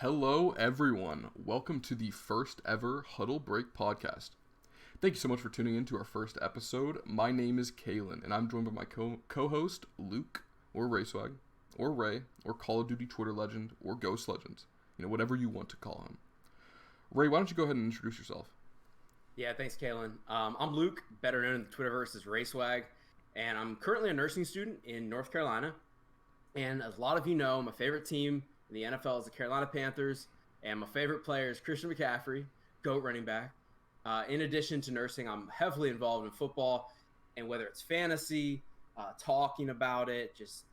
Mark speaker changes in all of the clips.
Speaker 1: Hello, everyone. Welcome to the first ever Huddle Break podcast. Thank you so much for tuning in to our first episode. My name is Kalen, and I'm joined by my co-host, Luke, or Rayswag, or Ray, or Call of Duty Twitter legend, or Ghost Legends. Whatever you want to call him. Ray, why don't you go ahead and introduce yourself?
Speaker 2: Yeah, thanks, Kalen. I'm Luke, better known in the Twitterverse as Rayswag, and I'm currently a nursing student in North Carolina. And as a lot of you know, my favorite team in the NFL is the Carolina Panthers, and my favorite player is Christian McCaffrey, GOAT running back. In addition to nursing, I'm heavily involved in football, and whether it's fantasy, talking about it, just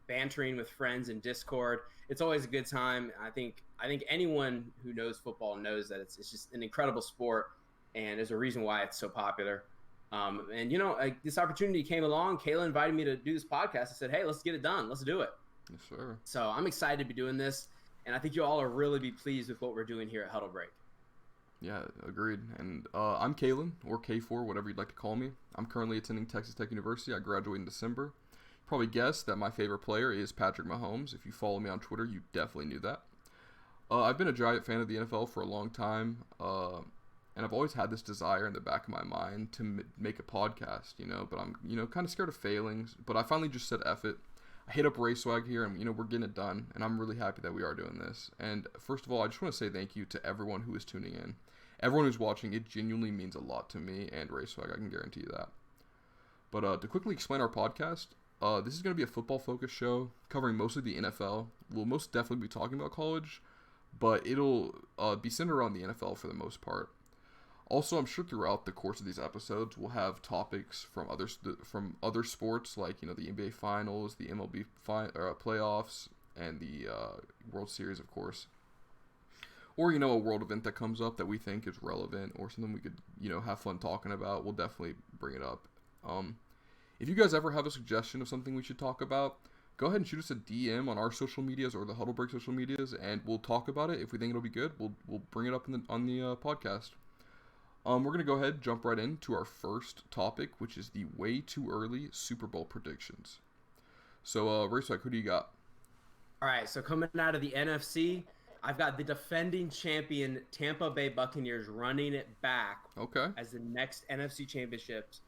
Speaker 2: bantering with friends in Discord, it's always a good time. I think anyone who knows football knows that it's just an incredible sport, and there's a reason why it's so popular. This opportunity came along. Kayla invited me to do this podcast. I said, hey, let's get it done. Let's do it.
Speaker 1: Yes, sir.
Speaker 2: So I'm excited to be doing this, and I think you all will really be pleased with what we're doing here at Huddle Break.
Speaker 1: Yeah, agreed. And I'm Kalen, or K4, whatever you'd like to call me. I'm currently attending Texas Tech University. I graduate in December. You probably guessed that my favorite player is Patrick Mahomes. If you follow me on Twitter, you definitely knew that. I've been a giant fan of the NFL for a long time, and I've always had this desire in the back of my mind to make a podcast, but I'm, kind of scared of failing. But I finally just said F it. I hit up Rayswag here, and, we're getting it done, and I'm really happy that we are doing this. And first of all, I just want to say thank you to everyone who is tuning in. Everyone who's watching, it genuinely means a lot to me and Rayswag, I can guarantee you that. But to quickly explain our podcast, this is going to be a football-focused show covering mostly the NFL. We'll most definitely be talking about college, but it'll be centered around the NFL for the most part. Also, I'm sure throughout the course of these episodes, we'll have topics from other sports, like the NBA Finals, the MLB playoffs, and the World Series, of course. Or a world event that comes up that we think is relevant, or something we could have fun talking about. We'll definitely bring it up. If you guys ever have a suggestion of something we should talk about, go ahead and shoot us a DM on our social medias or the Huddle Break social medias, and we'll talk about it. If we think it'll be good, we'll bring it up on the podcast. We're going to go ahead and jump right into our first topic, which is the way too early Super Bowl predictions. So, Rayswag, who do you got?
Speaker 2: All right, so coming out of the NFC, I've got the defending champion Tampa Bay Buccaneers running it back as the next NFC Championships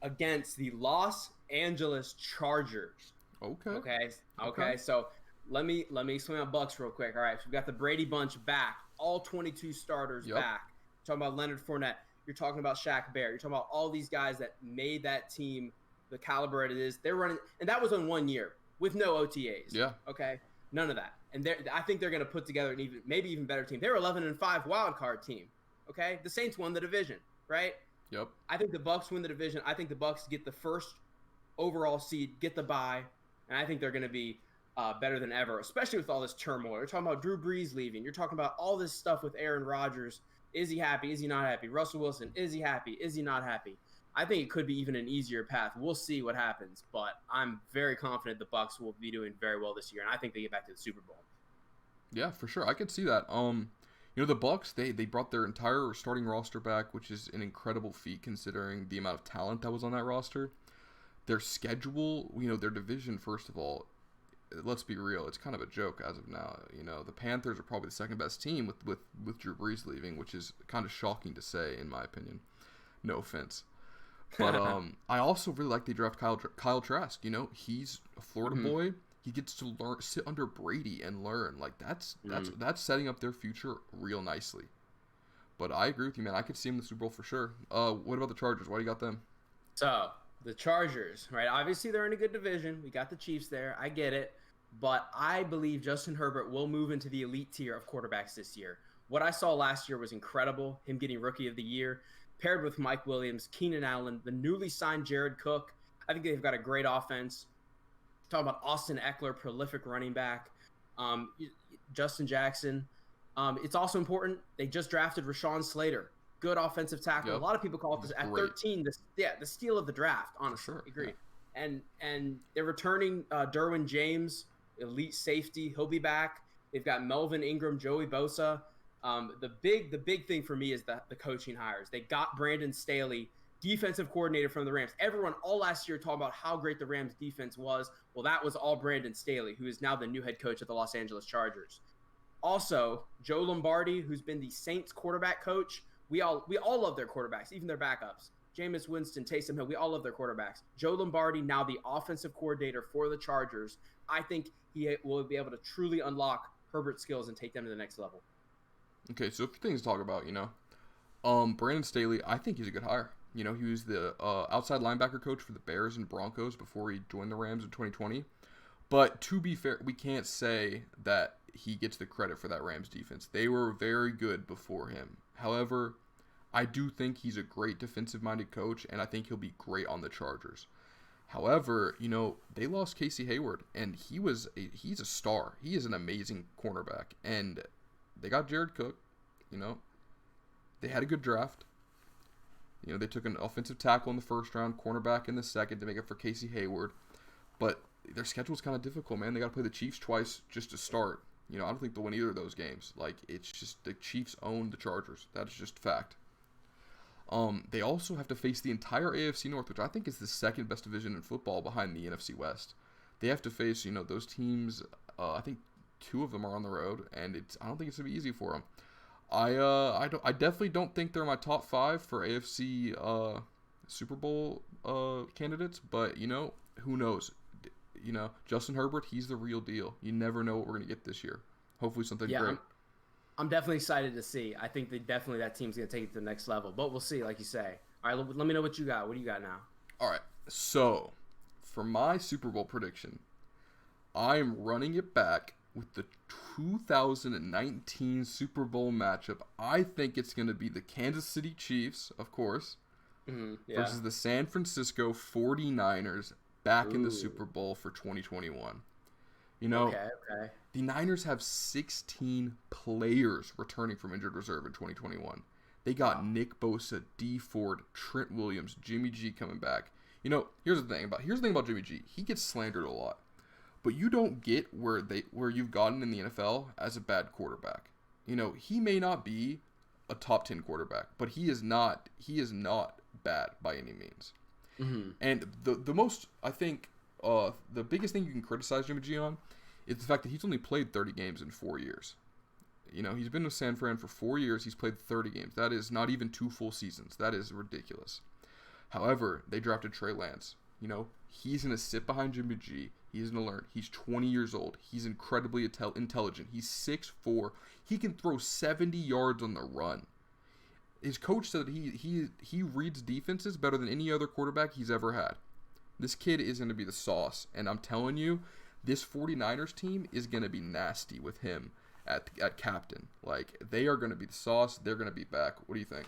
Speaker 2: against the Los Angeles Chargers. Okay. So let me explain my Bucs real quick. All right, so we've got the Brady Bunch back, all 22 starters back. You're talking about Leonard Fournette. You're talking about Shaq Barrett. You're talking about all these guys that made that team the caliber it is. They're running, and that was in 1 year with no OTAs.
Speaker 1: Yeah.
Speaker 2: Okay. None of that. And I think they're going to put together an maybe even better team. They were 11-5 wild card team. Okay. The Saints won the division, right?
Speaker 1: Yep.
Speaker 2: I think the Bucs win the division. I think the Bucs get the first overall seed, get the bye, and I think they're going to be better than ever, especially with all this turmoil. You're talking about Drew Brees leaving. You're talking about all this stuff with Aaron Rodgers. Is he happy? Is he not happy? Russell Wilson, is he happy? Is he not happy? I think it could be even an easier path. We'll see what happens, but I'm very confident the Bucs will be doing very well this year, and I think they get back to the Super Bowl.
Speaker 1: Yeah, for sure. I could see that. The Bucs, they brought their entire starting roster back, which is an incredible feat considering the amount of talent that was on that roster. Their schedule, their division, first of all, let's be real, it's kind of a joke as of now. The Panthers are probably the second best team with Drew Brees leaving, which is kind of shocking to say, in my opinion. No offense. But I also really like they draft Kyle Trask. He's a Florida boy. He gets to sit under Brady and learn. Like that's setting up their future real nicely. But I agree with you, man. I could see him in the Super Bowl for sure. What about the Chargers? Why do you got them?
Speaker 2: So the Chargers, right? Obviously, they're in a good division. We got the Chiefs there. I get it. But I believe Justin Herbert will move into the elite tier of quarterbacks this year. What I saw last year was incredible. Him getting Rookie of the Year, paired with Mike Williams, Keenan Allen, the newly signed Jared Cook. I think they've got a great offense. Talking about Austin Eckler, prolific running back. Justin Jackson. It's also important, they just drafted Rashawn Slater. Good offensive tackle.
Speaker 1: Yep.
Speaker 2: A lot of people call it this at 13, the steal of the draft, honestly.
Speaker 1: Sure.
Speaker 2: Agreed. Yeah. And they're returning Derwin James, elite safety. He'll be back. They've got Melvin Ingram, Joey Bosa. The big thing for me is the coaching hires. They got Brandon Staley, defensive coordinator from the Rams. Everyone all last year talked about how great the Rams defense was. Well, that was all Brandon Staley, who is now the new head coach of the Los Angeles Chargers. Also, Joe Lombardi, who's been the Saints quarterback coach. We all love their quarterbacks, even their backups. Jameis Winston, Taysom Hill, we all love their quarterbacks. Joe Lombardi, now the offensive coordinator for the Chargers. I think he will be able to truly unlock Herbert's skills and take them to the next level.
Speaker 1: Okay, so a few things to talk about, Brandon Staley, I think he's a good hire. He was the outside linebacker coach for the Bears and Broncos before he joined the Rams in 2020. But to be fair, we can't say that he gets the credit for that Rams defense. They were very good before him. However, I do think he's a great defensive-minded coach, and I think he'll be great on the Chargers. However, they lost Casey Hayward, and he's a star. He is an amazing cornerback, and they got Jared Cook. They had a good draft. They took an offensive tackle in the first round, cornerback in the second to make up for Casey Hayward. But their schedule's kind of difficult, man. They got to play the Chiefs twice just to start. I don't think they'll win either of those games. It's just the Chiefs own the Chargers. That's just fact. They also have to face the entire AFC North, which I think is the second best division in football behind the NFC West. They have to face, those teams. I think two of them are on the road, and I don't think it's gonna be easy for them. I definitely don't think they're my top 5 for AFC Super Bowl candidates, but who knows? Justin Herbert, he's the real deal. You never know what we're gonna get this year. Hopefully something great.
Speaker 2: I'm definitely excited to see. I think that team's gonna take it to the next level, but we'll see, like you say. All right, let me know what you got. What do you got now?
Speaker 1: All right, so for my Super Bowl prediction, I'm running it back with the 2019 Super Bowl matchup. I think it's going to be the Kansas City Chiefs, of course, versus the San Francisco 49ers back in the Super Bowl for 2021.
Speaker 2: Okay.
Speaker 1: The Niners have 16 players returning from injured reserve in 2021. They got Nick Bosa, D Ford, Trent Williams, Jimmy G coming back. Here's the thing about Jimmy G. He gets slandered a lot. But you don't get where you've gotten in the NFL as a bad quarterback. He may not be a top 10 quarterback, but he is not bad by any means. Mm-hmm. And the most, I think, the biggest thing you can criticize Jimmy G on is the fact that he's only played 30 games in 4 years. He's been with San Fran for 4 years. He's played 30 games. That is not even 2 full seasons. That is ridiculous. However, they drafted Trey Lance. He's going to sit behind Jimmy G. He's going to learn. He's 20 years old. He's incredibly intelligent. He's 6'4". He can throw 70 yards on the run. His coach said that he reads defenses better than any other quarterback he's ever had. This kid is going to be the sauce. And I'm telling you, this 49ers team is going to be nasty with him at captain. They are going to be the sauce. They're going to be back. What do you think?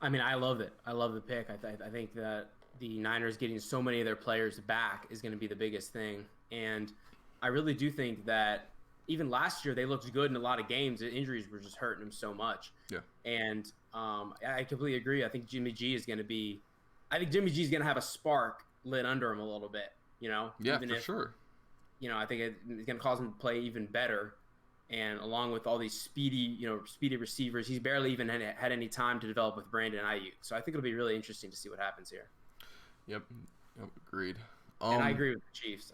Speaker 2: I mean, I love it. I love the pick. I think that the Niners getting so many of their players back is going to be the biggest thing. And I really do think that even last year they looked good in a lot of games. The injuries were just hurting them so much. Yeah. And I completely agree. I think Jimmy G is going to have a spark lit under him a little bit,
Speaker 1: Yeah,
Speaker 2: even
Speaker 1: for sure.
Speaker 2: I think it's going to cause him to play even better. And along with all these speedy receivers, he's barely even had any time to develop with Brandon Ayuk. So I think it'll be really interesting to see what happens here.
Speaker 1: Yep, agreed.
Speaker 2: And I agree with the Chiefs.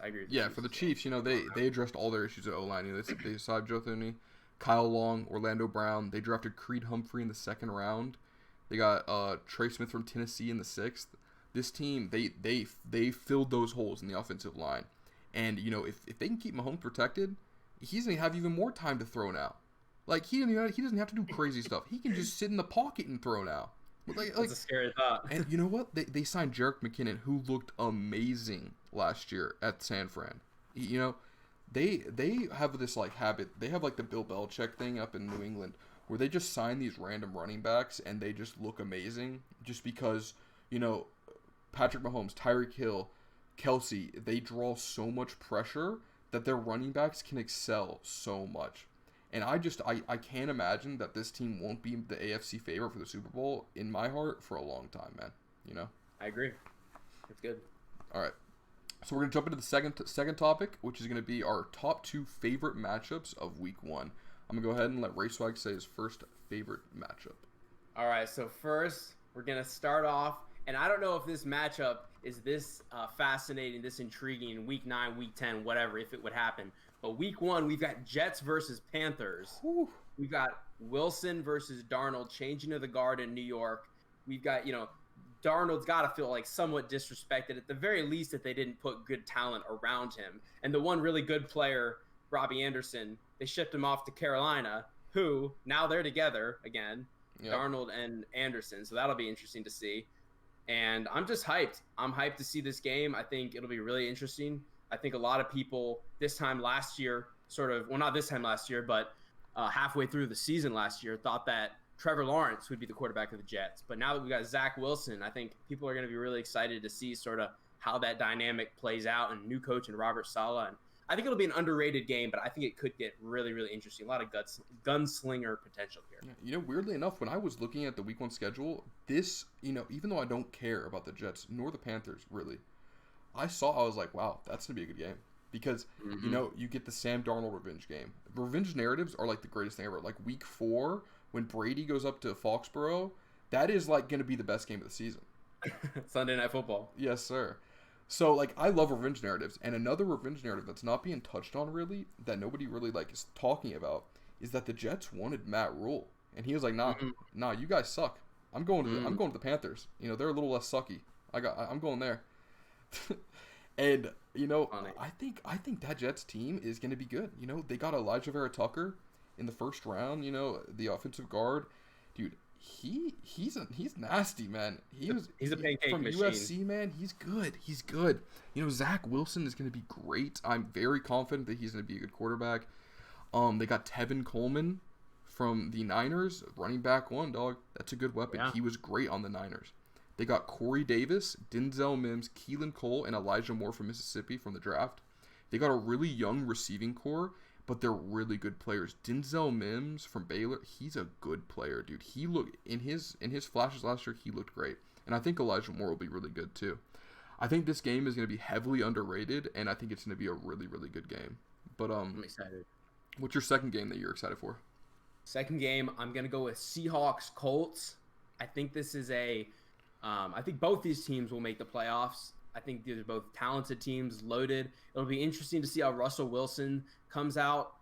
Speaker 1: For the Chiefs, they addressed all their issues at O-line. They signed Joe Thuney, Kyle Long, Orlando Brown. They drafted Creed Humphrey in the 2nd round. They got Trey Smith from Tennessee in the 6th. This team, they filled those holes in the offensive line. And, if they can keep Mahomes protected, he's going to have even more time to throw now. He doesn't have to do crazy stuff. He can just sit in the pocket and throw now.
Speaker 2: That's a scary thought.
Speaker 1: And you know what? They signed Jerick McKinnon, who looked amazing last year at San Fran. They have this habit. They have the Bill Belichick thing up in New England, where they just sign these random running backs and they just look amazing, just because Patrick Mahomes, Tyreek Hill, Kelsey, they draw so much pressure that their running backs can excel so much. And I can't imagine that this team won't be the AFC favorite for the Super Bowl in my heart for a long time, man.
Speaker 2: I agree. That's good.
Speaker 1: All right. So we're going to jump into the second topic, which is going to be our top 2 favorite matchups of Week 1. I'm going to go ahead and let Ray Swag say his first favorite matchup.
Speaker 2: All right. So first, we're going to start off, and I don't know if this matchup is this fascinating, this intriguing, Week 9, Week 10, whatever, if it would happen. But week 1, we've got Jets versus Panthers.
Speaker 1: Whew.
Speaker 2: We've got Wilson versus Darnold changing of the guard in New York. We've got, Darnold's got to feel like somewhat disrespected at the very least that they didn't put good talent around him. And the one really good player, Robbie Anderson, they shipped him off to Carolina, who now they're together again, yep. Darnold and Anderson. So that'll be interesting to see. And I'm just hyped. I'm hyped to see this game. I think it'll be really interesting. I think a lot of people this time last year, not this time last year, but halfway through the season last year, thought that Trevor Lawrence would be the quarterback of the Jets. But now that we've got Zach Wilson, I think people are going to be really excited to see sort of how that dynamic plays out, and new coach and Robert Saleh. And I think it'll be an underrated game, but I think it could get really, really interesting. A lot of gunslinger potential here.
Speaker 1: Weirdly enough, when I was looking at the week 1 schedule, this, even though I don't care about the Jets nor the Panthers, really, I was like, wow, that's going to be a good game. Because, you get the Sam Darnold revenge game. Revenge narratives are like the greatest thing ever. Like week 4, when Brady goes up to Foxborough, that is like going to be the best game of the season.
Speaker 2: Sunday Night Football.
Speaker 1: Yes, sir. So, like, I love revenge narratives. And another revenge narrative that's not being touched on, really, that nobody really, is talking about, is that the Jets wanted Matt Rule. And he was like, nah, you guys suck. I'm going to the Panthers. They're a little less sucky. I'm going there. And, I think that Jets team is going to be good. They got Elijah Vera Tucker in the first round, the offensive guard. Dude, he's nasty, man. He's a pancake from machine. USC, man. He's good. Zach Wilson is going to be great. I'm very confident that he's going to be a good quarterback. They got Tevin Coleman from the Niners, running back 1, dog. That's a good weapon. Yeah. He was great on the Niners. They got Corey Davis, Denzel Mims, Keelan Cole, and Elijah Moore from Mississippi from the draft. They got a really young receiving core, but they're really good players. Denzel Mims from Baylor, he's a good player, dude. He looked in his flashes last year, he looked great. And I think Elijah Moore will be really good too. I think this game is going to be heavily underrated, and I think it's going to be a really, really good game. But
Speaker 2: I'm excited.
Speaker 1: What's your second game that you're excited for?
Speaker 2: Second game, I'm going to go with Seahawks Colts. I think this is I think both these teams will make the playoffs. I think these are both talented teams, loaded. It'll be interesting to see how Russell Wilson comes out.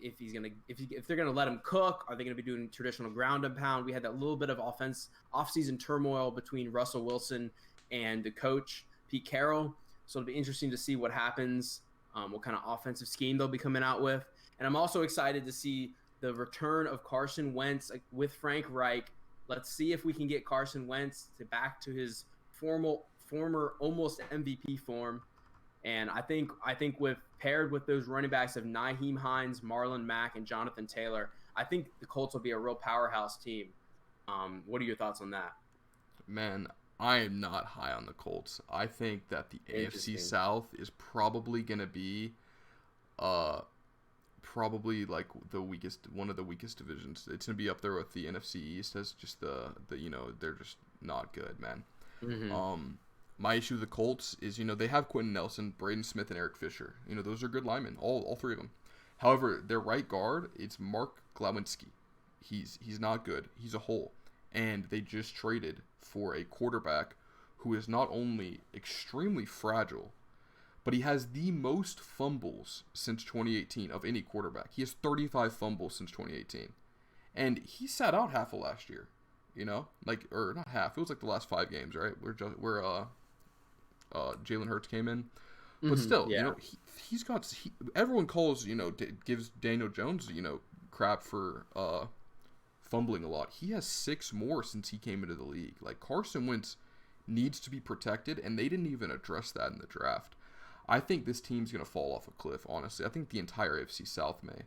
Speaker 2: If they're gonna let him cook, are they gonna be doing traditional ground and pound? We had that little bit of off-season turmoil between Russell Wilson and the coach Pete Carroll. So it'll be interesting to see what happens, what kind of offensive scheme they'll be coming out with. And I'm also excited to see the return of Carson Wentz with Frank Reich. Let's see if we can get Carson Wentz back to his former almost MVP form. And I think paired with those running backs of Nyheim Hines, Marlon Mack, and Jonathan Taylor, I think the Colts will be a real powerhouse team. What are your thoughts on that?
Speaker 1: Man, I am not high on the Colts. I think that the AFC South is probably going to be probably like one of the weakest divisions. It's going to be up there with the NFC East as just the they're just not good, man. Mm-hmm. My issue with the Colts is, they have Quentin Nelson, Braden Smith, and Eric Fisher. Those are good linemen, all three of them. However, their right guard, it's Mark Glowinski. He's not good. He's a hole. And they just traded for a quarterback who is not only extremely fragile, but he has the most fumbles since 2018 of any quarterback. He has 35 fumbles since 2018. And he sat out half of last year, or not half. It was like the last 5 games, right? Where Jalen Hurts came in. But still, yeah. He's got everyone calls, gives Daniel Jones, crap for fumbling a lot. He has 6 more since he came into the league. Like, Carson Wentz needs to be protected, and they didn't even address that in the draft. I think this team's going to fall off a cliff, honestly. I think the entire AFC South may.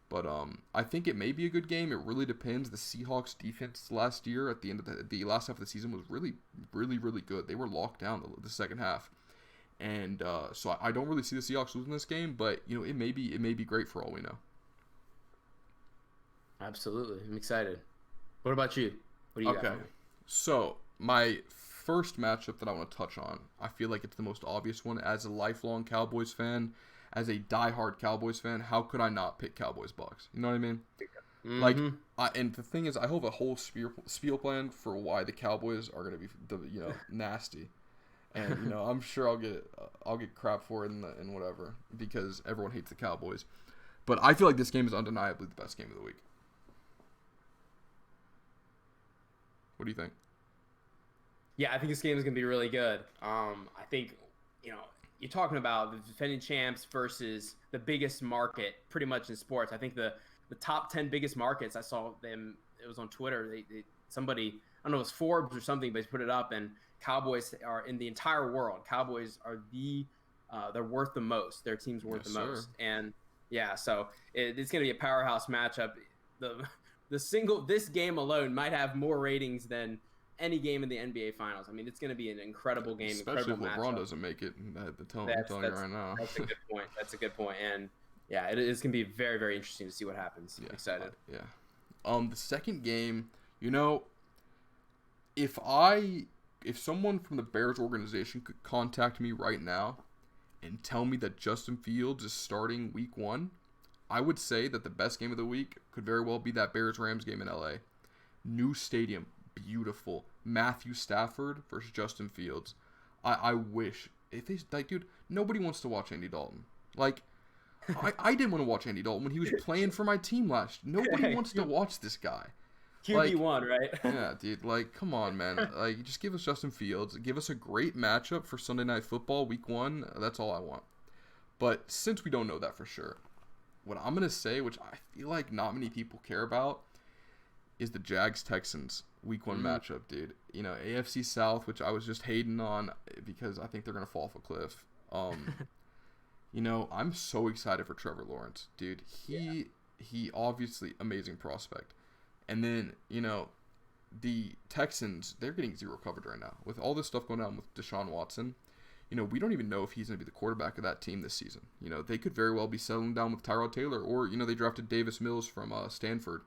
Speaker 1: But I think it may be a good game. It really depends. The Seahawks defense last year at the end of the last half of the season was really, really, really good. They were locked down the second half. And so I don't really see the Seahawks losing this game, but it may be great for all we know.
Speaker 2: Absolutely. I'm excited. What about you? What do you got? Okay.
Speaker 1: So my first matchup that I want to touch on, I feel like it's the most obvious one. As a lifelong Cowboys fan, as a diehard Cowboys fan, how could I not pick Cowboys-Bucks? You know what I mean? Mm-hmm. And the thing is, I have a whole spiel plan for why the Cowboys are going to be nasty. And I'm sure I'll get crap for it in whatever, because everyone hates the Cowboys. But I feel like this game is undeniably the best game of the week. What do you think?
Speaker 2: Yeah, I think this game is going to be really good. I think, you're talking about the defending champs versus the biggest market pretty much in sports. I think the top 10 biggest markets, I saw them, it was on Twitter. Somebody, I don't know, it was Forbes or something, but they put it up, and Cowboys are in the entire world. Cowboys are they're worth the most. Their team's worth the most. And yeah, so it's going to be a powerhouse matchup. This game alone might have more ratings than any game in the NBA Finals. I mean, it's going to be an incredible game,
Speaker 1: especially
Speaker 2: incredible
Speaker 1: if LeBron doesn't make it. I'm telling you right now.
Speaker 2: That's a good point. And yeah, it is going to be very, very interesting to see what happens.
Speaker 1: Yeah,
Speaker 2: I'm excited.
Speaker 1: The second game, if someone from the Bears organization could contact me right now and tell me that Justin Fields is starting week 1, I would say that the best game of the week could very well be that Bears-Rams game in LA. New stadium, beautiful. Matthew Stafford versus Justin Fields. I wish, if they, dude, nobody wants to watch Andy Dalton. I didn't want to watch Andy Dalton when he was playing for my team last. Nobody wants to watch this guy.
Speaker 2: QB1, right?
Speaker 1: Yeah, dude. Come on, man. Just give us Justin Fields. Give us a great matchup for Sunday Night Football, week 1. That's all I want. But since we don't know that for sure, what I'm going to say, which I feel like not many people care about, is the Jags-Texans week 1 matchup, dude. AFC South, which I was just hating on because I think they're going to fall off a cliff. I'm so excited for Trevor Lawrence, dude. He obviously amazing prospect. And then, the Texans, they're getting zero coverage right now. With all this stuff going on with Deshaun Watson, we don't even know if he's going to be the quarterback of that team this season. They could very well be settling down with Tyrod Taylor, or, they drafted Davis Mills from Stanford.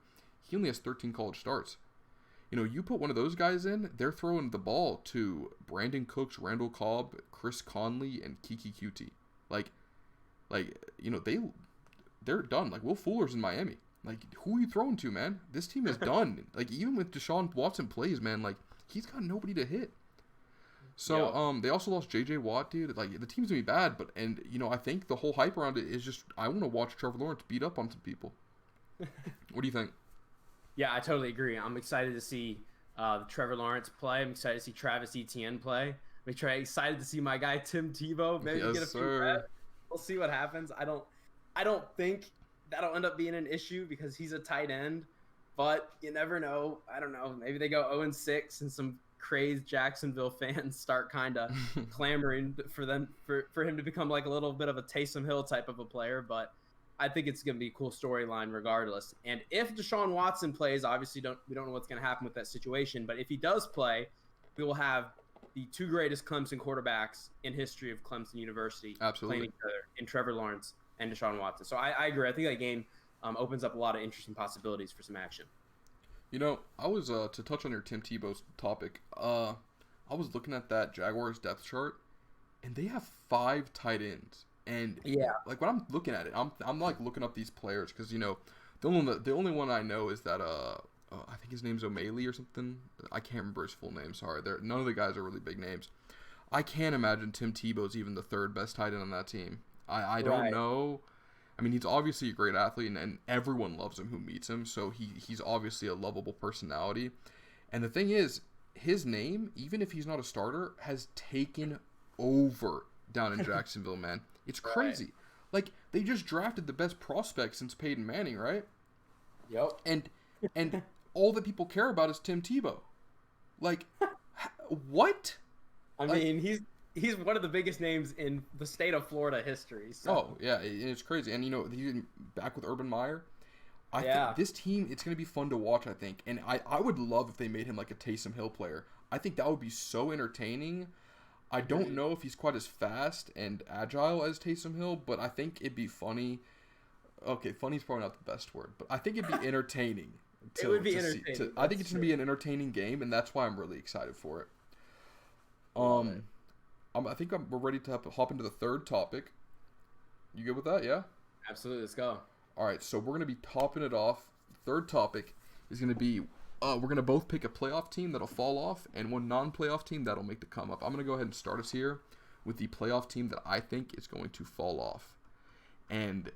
Speaker 1: He only has 13 college starts. You put one of those guys in, they're throwing the ball to Brandon Cooks, Randall Cobb, Chris Conley, and Kiki Cutie. They're done. Will Fuller's in Miami. Who are you throwing to, man? This team is done. Even with Deshaun Watson plays, man, he's got nobody to hit. So, they also lost J.J. Watt, dude. The team's going to be bad, but, I think the whole hype around it is just, I want to watch Trevor Lawrence beat up on some people. What do you think?
Speaker 2: Yeah, I totally agree. I'm excited to see Trevor Lawrence play. I'm excited to see Travis Etienne play. I'm excited to see my guy Tim Tebow maybe get a few reps. We'll see what happens. I don't think that'll end up being an issue because he's a tight end, but you never know. I don't know. Maybe they go 0-6 and some crazed Jacksonville fans start kind of clamoring for him to become a little bit of a Taysom Hill type of a player, but I think it's going to be a cool storyline regardless. And if Deshaun Watson plays, obviously we don't know what's going to happen with that situation, but if he does play, we will have the 2 greatest Clemson quarterbacks in history of Clemson University playing each other in Trevor Lawrence and Deshaun Watson. So I agree. I think that game opens up a lot of interesting possibilities for some action.
Speaker 1: I was, to touch on your Tim Tebow's topic, I was looking at that Jaguars depth chart, and they have 5 tight ends. And when I'm looking at it, I'm looking up these players because the only one I know is that I think his name's O'Malley or something. I can't remember his full name. Sorry, none of the guys are really big names. I can't imagine Tim Tebow's even the 3rd best tight end on that team. I don't know. I mean, he's obviously a great athlete, and everyone loves him who meets him. So he's obviously a lovable personality. And the thing is, his name, even if he's not a starter, has taken over down in Jacksonville, man. It's crazy. They just drafted the best prospect since Peyton Manning, right?
Speaker 2: Yep.
Speaker 1: And all that people care about is Tim Tebow. What?
Speaker 2: I mean, he's one of the biggest names in the state of Florida history. So.
Speaker 1: Oh, yeah, it's crazy. And, he's back with Urban Meyer. I think this team, it's going to be fun to watch, I think. And I would love if they made him like a Taysom Hill player. I think that would be so entertaining. I don't know if he's quite as fast and agile as Taysom Hill, but I think it'd be funny. Okay, funny is probably not the best word, but I think it'd be entertaining.
Speaker 2: It would be entertaining.
Speaker 1: I think it's going to be an entertaining game, and that's why I'm really excited for it. I think we're ready to hop into the third topic. You good with that? Yeah?
Speaker 2: Absolutely. Let's go.
Speaker 1: All right, so we're going to be topping it off. The third topic is going to be we're going to both pick a playoff team that'll fall off and one non-playoff team that'll make the come up. I'm going to go ahead and start us here with the playoff team that I think is going to fall off. And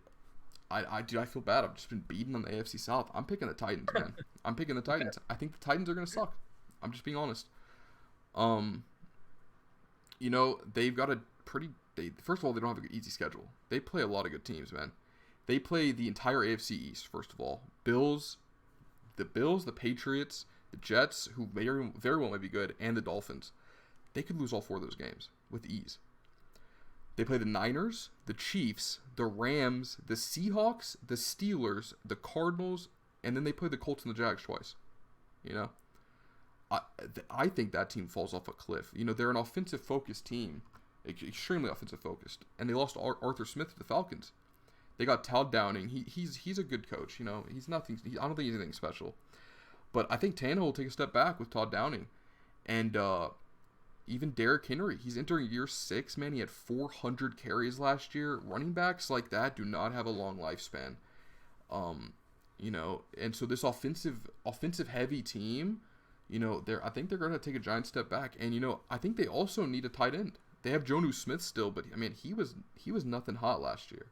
Speaker 1: I feel bad. I've just been beaten on the AFC South. I'm picking the Titans, man. I'm picking the Titans. I think the Titans are going to suck. I'm just being honest. They've got a first of all, they don't have an easy schedule. They play a lot of good teams, man. They play the entire AFC East, first of all. The Patriots, the Jets, who very, very well might be good, and the Dolphins. They could lose all 4 of those games with ease. They play the Niners, the Chiefs, the Rams, the Seahawks, the Steelers, the Cardinals, and then they play the Colts and the Jags twice. I think that team falls off a cliff. They're an offensive-focused team, extremely offensive-focused, and they lost Arthur Smith to the Falcons. They got Todd Downing. He's a good coach. He's nothing. I don't think he's anything special, but I think Tannehill will take a step back with Todd Downing, and even Derrick Henry. He's entering year 6. Man, he had 400 carries last year. Running backs like that do not have a long lifespan. And so this offensive heavy team, I think they're going to take a giant step back, and I think they also need a tight end. They have Jonnu Smith still, but I mean he was nothing hot last year.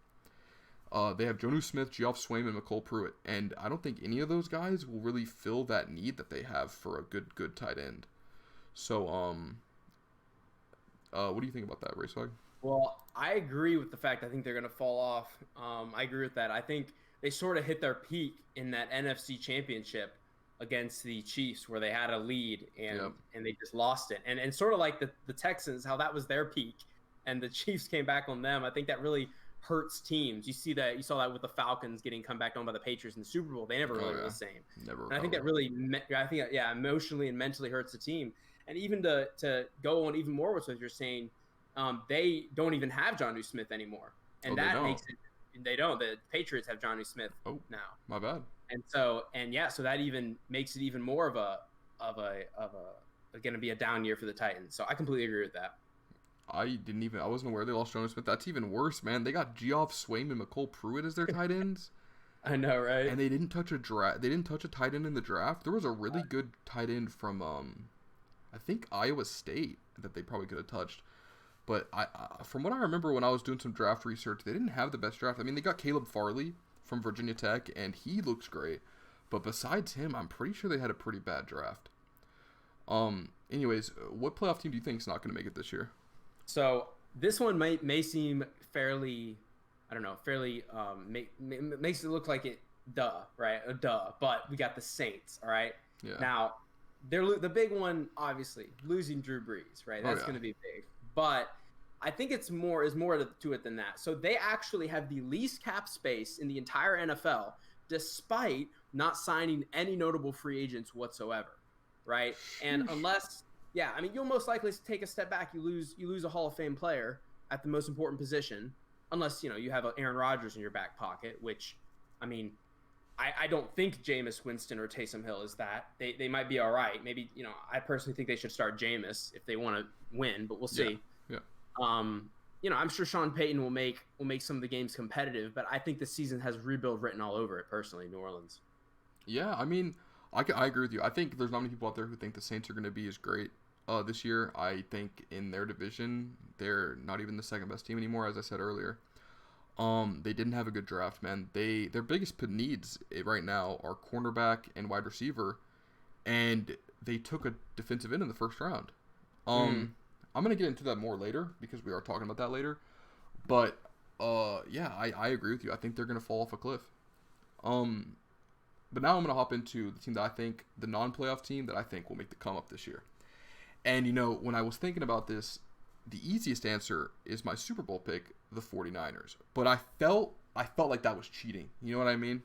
Speaker 1: They have Jonnu Smith, Geoff Swaim, and McCole Pruitt, and I don't think any of those guys will really fill that need that they have for a good tight end. So, what do you think about that, Racewag?
Speaker 2: Well, I agree with the fact I think they're going to fall off. I agree with that. I think they sort of hit their peak in that NFC Championship against the Chiefs, where they had a lead and they just lost it. And sort of like the Texans, how that was their peak, and the Chiefs came back on them. I think that really hurts teams. You saw that with the Falcons getting come back on by the Patriots in the Super Bowl. They never really were the same. And I think that really, emotionally and mentally hurts the team. And even to go on even more with what you're saying, they don't even have Jonnu Smith anymore, and that makes it. They don't. The Patriots have Jonnu Smith now.
Speaker 1: My bad.
Speaker 2: And so that even makes it even more of a going to be a down year for the Titans. So I completely agree with that.
Speaker 1: I wasn't aware they lost Jonnu Smith. That's even worse, man. They got Geoff Swaim and McCole Pruitt as their tight ends.
Speaker 2: I know, right?
Speaker 1: And they didn't touch a tight end in the draft. There was a really good tight end from I think Iowa State that they probably could have touched. But from what I remember when I was doing some draft research, they didn't have the best draft. I mean, they got Caleb Farley from Virginia Tech, and he looks great. But besides him, I'm pretty sure they had a pretty bad draft. Anyways, what playoff team do you think is not going to make it this year?
Speaker 2: So this one may seem fairly, makes it look like it, right? But we got the Saints, all right?
Speaker 1: Yeah.
Speaker 2: Now, the big one, obviously, losing Drew Brees, right? That's going to be big. But I think it's more to it than that. So they actually have the least cap space in the entire NFL, despite not signing any notable free agents whatsoever, right? And you'll most likely take a step back. You lose a Hall of Fame player at the most important position, unless you have Aaron Rodgers in your back pocket. Which, I mean, I don't think Jameis Winston or Taysom Hill is that. They might be all right. Maybe I personally think they should start Jameis if they want to win, but we'll see.
Speaker 1: Yeah.
Speaker 2: I'm sure Sean Payton will make some of the games competitive, but I think the season has rebuild written all over it personally, New Orleans.
Speaker 1: Yeah, I mean, I agree with you. I think there's not many people out there who think the Saints are going to be as great this year. I think in their division, they're not even the second best team anymore, as I said earlier. They didn't have a good draft, man. Their biggest needs right now are cornerback and wide receiver, and they took a defensive end in the first round. I'm going to get into that more later because we are talking about that later. But, I agree with you. I think they're going to fall off a cliff. But now I'm going to hop into the team that I think, the non-playoff team that I think will make the come up this year. And, when I was thinking about this, the easiest answer is my Super Bowl pick, the 49ers. But I felt like that was cheating. You know what I mean?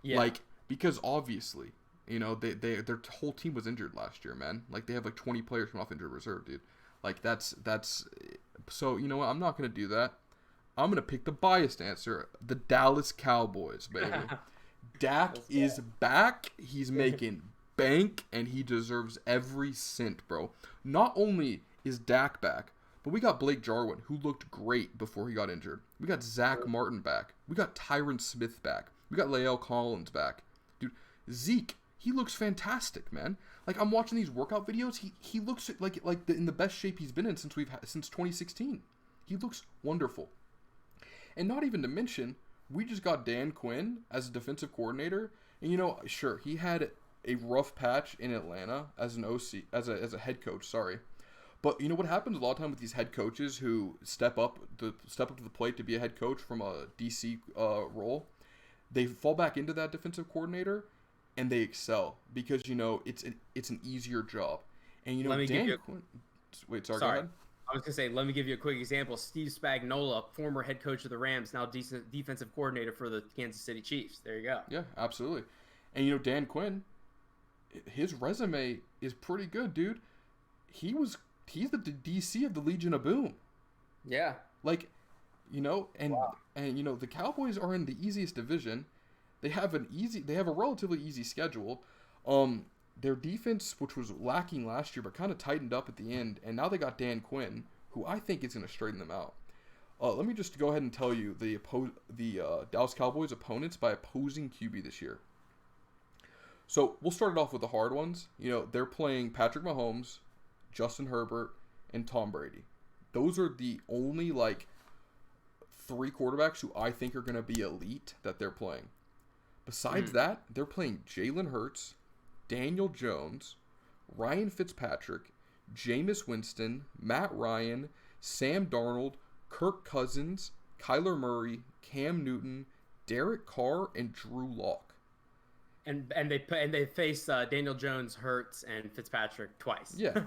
Speaker 2: Yeah.
Speaker 1: Because obviously, their whole team was injured last year, man. They have 20 players from off injured reserve, dude. That's so, you know what? I'm not going to do that. I'm going to pick the biased answer, the Dallas Cowboys, baby. Dak is back. He's making bank, and he deserves every cent, bro. Not only is Dak back, but we got Blake Jarwin, who looked great before he got injured. We got Zach Martin back. We got Tyron Smith back. We got Lael Collins back. Dude, Zeke, he looks fantastic, man. Like, I'm watching these workout videos. He looks in the best shape he's been in since 2016. He looks wonderful. And not even to mention, we just got Dan Quinn as a defensive coordinator. And, sure, he had a rough patch in Atlanta as an OC, as a head coach, sorry. But you know what happens a lot of time with these head coaches who step up to the plate to be a head coach from a DC role? They fall back into that defensive coordinator, and they excel because it's an easier job. And Wait, sorry. Go ahead.
Speaker 2: I was gonna say, let me give you a quick example. Steve Spagnuolo, former head coach of the Rams, now defensive coordinator for the Kansas City Chiefs. There you go.
Speaker 1: Yeah, absolutely. And Dan Quinn, his resume is pretty good, dude. He's the DC of the Legion of Boom.
Speaker 2: Yeah.
Speaker 1: Wow. The Cowboys are in the easiest division. They have a relatively easy schedule. Their defense, which was lacking last year, but kind of tightened up at the end, and now they got Dan Quinn, who I think is going to straighten them out. Let me just go ahead and tell you the Dallas Cowboys opponents by opposing QB this year. So we'll start it off with the hard ones. They're playing Patrick Mahomes, Justin Herbert, and Tom Brady. Those are the only three quarterbacks who I think are going to be elite that they're playing. Besides that, they're playing Jalen Hurts, Daniel Jones, Ryan Fitzpatrick, Jameis Winston, Matt Ryan, Sam Darnold, Kirk Cousins, Kyler Murray, Cam Newton, Derek Carr, and Drew Lock.
Speaker 2: And they face Daniel Jones, Hurts, and Fitzpatrick twice.
Speaker 1: Yeah.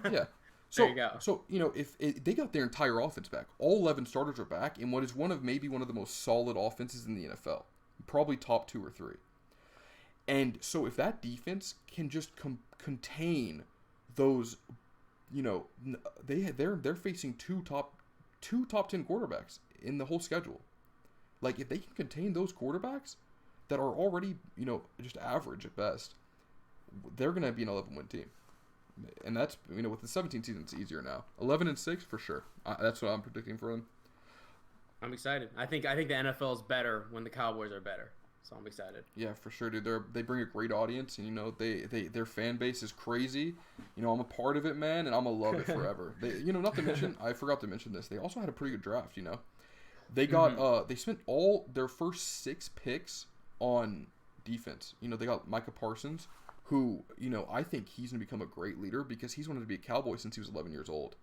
Speaker 2: So, there you go.
Speaker 1: So, if they got their entire offense back, all 11 starters are back in what is maybe one of the most solid offenses in the NFL. Probably top 2 or 3. And so if that defense can just contain those, they're facing two top 10 quarterbacks in the whole schedule. Like, if they can contain those quarterbacks that are already, just average at best, they're going to be an 11-win team. And that's, with the 17 season, it's easier now. 11-6 for sure. That's what I'm predicting for them.
Speaker 2: I'm excited. I think the NFL is better when the Cowboys are better. So I'm excited.
Speaker 1: Yeah, for sure, dude. They bring a great audience, and their fan base is crazy. I'm a part of it, man, and I'm gonna love it forever. Not to mention, I forgot to mention this. They also had a pretty good draft. They got they spent all their first 6 picks on defense. They got Micah Parsons, who I think he's gonna become a great leader because he's wanted to be a Cowboy since he was 11 years old.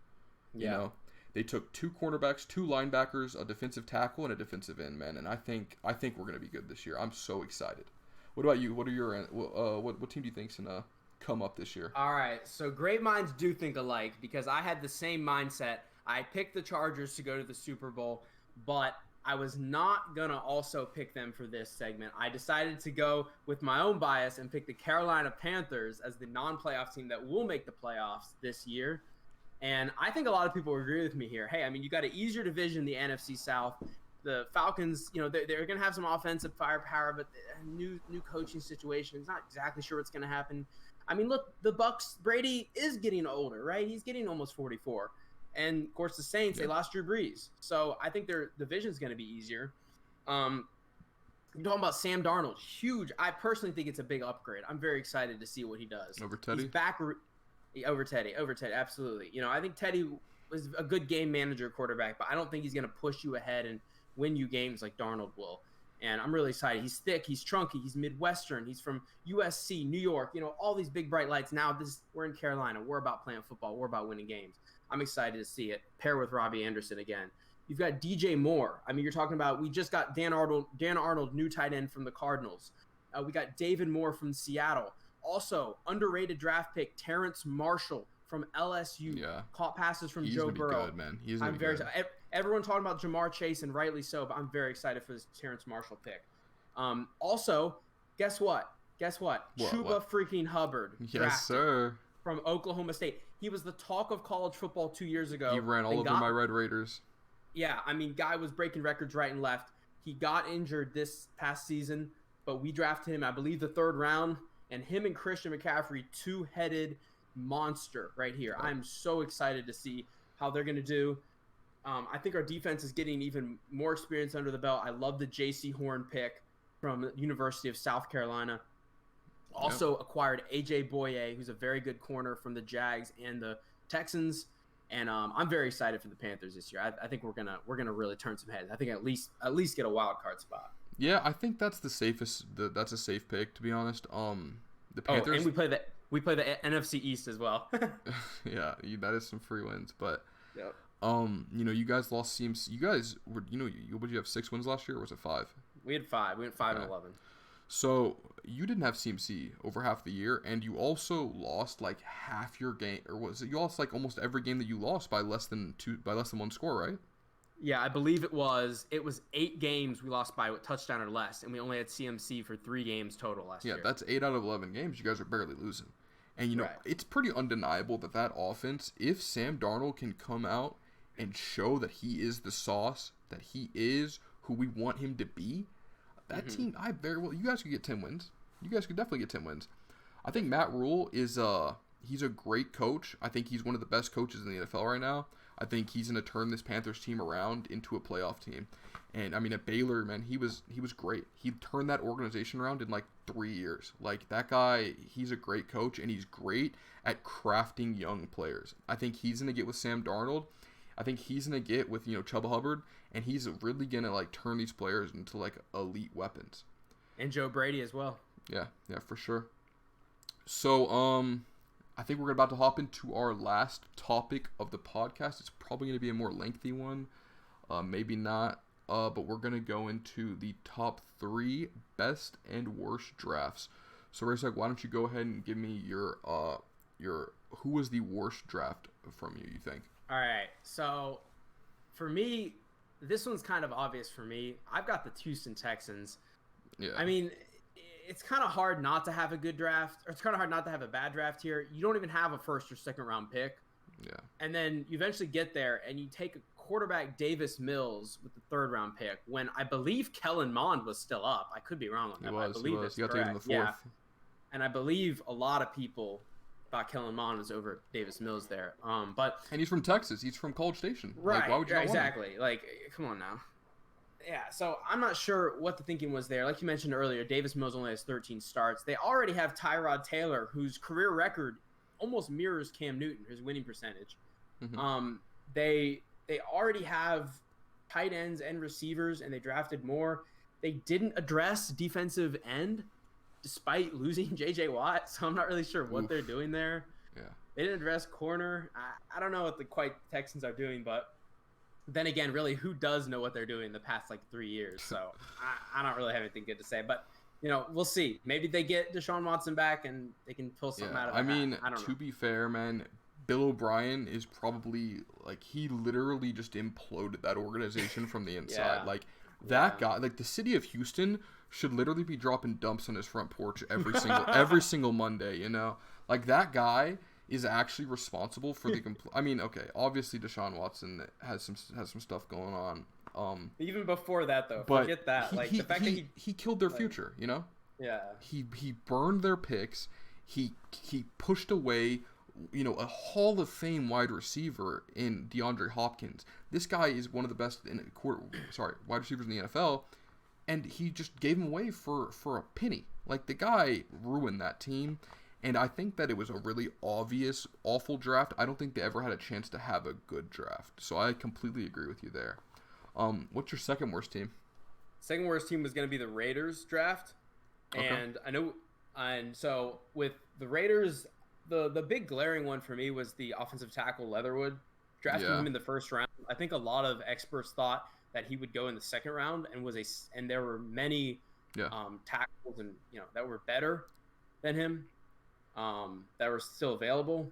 Speaker 2: Yeah.
Speaker 1: They took 2 cornerbacks, 2 linebackers, a defensive tackle, and a defensive end, man. And I think we're going to be good this year. I'm so excited. What about you? What are your what team do you think's going to come up this year?
Speaker 2: All right. So great minds do think alike because I had the same mindset. I picked the Chargers to go to the Super Bowl, but I was not going to also pick them for this segment. I decided to go with my own bias and pick the Carolina Panthers as the non-playoff team that will make the playoffs this year. And I think a lot of people agree with me here. Hey, you got an easier division, the NFC South. The Falcons, they're going to have some offensive firepower, but new coaching situation. It's not exactly sure what's going to happen. Look, the Bucs, Brady is getting older, right? He's getting almost 44. And, of course, the Saints, They lost Drew Brees. So I think their division's going to be easier. You're talking about Sam Darnold. Huge. I personally think it's a big upgrade. I'm very excited to see what he does.
Speaker 1: Over Teddy?
Speaker 2: He's back. Over Teddy, absolutely. I think Teddy was a good game manager quarterback, but I don't think he's going to push you ahead and win you games like Darnold will. And I'm really excited. He's thick, he's chunky, he's Midwestern, he's from USC, New York, all these big bright lights. Now we're in Carolina. We're about playing football. We're about winning games. I'm excited to see it. Pair with Robbie Anderson again. You've got DJ Moore. You're talking about, we just got Dan Arnold, new tight end from the Cardinals. We got David Moore from Seattle. Also, underrated draft pick Terrence Marshall from LSU.
Speaker 1: Yeah.
Speaker 2: Caught passes from Joe Burrow.
Speaker 1: Good, man. He's gonna be good.
Speaker 2: Everyone talking about Jamar Chase, and rightly so, but I'm very excited for this Terrence Marshall pick. Also, guess what? Chuba freaking Hubbard.
Speaker 1: Yes, sir.
Speaker 2: From Oklahoma State. He was the talk of college football 2 years ago.
Speaker 1: He ran all over my Red Raiders.
Speaker 2: Yeah, guy was breaking records right and left. He got injured this past season, but we drafted him, I believe, the 3rd round. And him and Christian McCaffrey, 2-headed monster right here. I'm so excited to see how they're going to do. I think our defense is getting even more experience under the belt. I love the J.C. Horn pick from the University of South Carolina. Also acquired AJ Boye, who's a very good corner from the Jags and the Texans. And I'm very excited for the Panthers this year. I think we're gonna really turn some heads. I think at least get a wild card spot.
Speaker 1: Yeah, I think that's the safest. That's a safe pick, to be honest. The Panthers.
Speaker 2: Oh, and we play the NFC East as well.
Speaker 1: Yeah, that is some free wins, but.
Speaker 2: Yep.
Speaker 1: You guys lost CMC. You guys were, would you have 6 wins last year, or was it 5?
Speaker 2: We had 5. We went 5-11.
Speaker 1: So you didn't have CMC over half the year, and you also lost like half your game, or was it you lost like almost every game that you lost by less than 1 score, right?
Speaker 2: Yeah, I believe it was 8 games we lost by a touchdown or less, and we only had CMC for 3 games total last year.
Speaker 1: Yeah, that's 8 out of 11 games. You guys are barely losing, and
Speaker 2: Right.
Speaker 1: It's pretty undeniable that offense, if Sam Darnold can come out and show that he is the sauce, that he is who we want him to be, that team, you guys could get 10 wins. You guys could definitely get 10 wins. I think Matt Rule is he's a great coach. I think he's one of the best coaches in the NFL right now. I think he's going to turn this Panthers team around into a playoff team. And I mean, at Baylor, man, he was great. He turned that organization around in like 3 years. Like, that guy, he's a great coach, and he's great at crafting young players. I think he's going to get with Sam Darnold. I think he's going to get with, Chuba Hubbard, and he's really going to, like, turn these players into, like, elite weapons.
Speaker 2: And Joe Brady as well.
Speaker 1: Yeah, for sure. So, I think we're about to hop into our last topic of the podcast. It's probably going to be a more lengthy one. Maybe not. But we're going to go into the top 3 best and worst drafts. So, Racek, why don't you go ahead and give me your who was the worst draft from you think?
Speaker 2: All right, so for me, this one's kind of obvious for me. I've got the Houston Texans.
Speaker 1: Yeah.
Speaker 2: I mean, it's kind of hard not to have a good draft, or it's kind of hard not to have a bad draft here. You don't even have a first or second round pick.
Speaker 1: Yeah. And
Speaker 2: then you eventually get there, and you take a quarterback Davis Mills with the 3rd round pick when I believe Kellen Mond was still up. I could be wrong on that. I believe it's
Speaker 1: you got
Speaker 2: correct.
Speaker 1: taken in the 4th.
Speaker 2: Yeah. And I believe a lot of people thought Kellen Mond was over Davis Mills there. And
Speaker 1: he's from Texas. He's from College Station.
Speaker 2: Right.
Speaker 1: Like, why would you not
Speaker 2: exactly.
Speaker 1: want him?
Speaker 2: Like, come on now. Yeah, so I'm not sure what the thinking was there. Like you mentioned earlier, Davis Mills only has 13 starts. They already have Tyrod Taylor, whose career record almost mirrors Cam Newton, his winning percentage.
Speaker 1: Mm-hmm.
Speaker 2: They already have tight ends and receivers, and they drafted more. They didn't address defensive end, despite losing J.J. Watt, so I'm not really sure what they're doing there.
Speaker 1: Yeah.
Speaker 2: They didn't address corner. I don't know what the Texans are doing, but then again, really, who does know what they're doing the past, 3 years? So I don't really have anything good to say. But, we'll see. Maybe they get Deshaun Watson back and they can pull something out of it.
Speaker 1: I mean,
Speaker 2: I don't know.
Speaker 1: To be fair, man, Bill O'Brien is probably, he literally just imploded that organization from the inside.
Speaker 2: Yeah.
Speaker 1: That guy, the city of Houston should literally be dropping dumps on his front porch every single Monday, That guy is actually responsible for the I mean, okay, obviously Deshaun Watson has some stuff going on.
Speaker 2: Even before that, though,
Speaker 1: but
Speaker 2: forget that.
Speaker 1: The fact that he killed their future,
Speaker 2: Yeah.
Speaker 1: He burned their picks. He pushed away, a Hall of Fame wide receiver in DeAndre Hopkins. This guy is one of the best wide receivers in the NFL, and he just gave him away for a penny. The guy ruined that team. And I think that it was a really obvious, awful draft. I don't think they ever had a chance to have a good draft. So I completely agree with you there. What's your second worst team?
Speaker 2: Second worst team was going to be the Raiders draft.
Speaker 1: Okay.
Speaker 2: And so with the Raiders, the big glaring one for me was the offensive tackle Leatherwood. Drafting him in the 1st round. I think a lot of experts thought that he would go in the 2nd round, and there were many tackles and that were better than him. That were still available.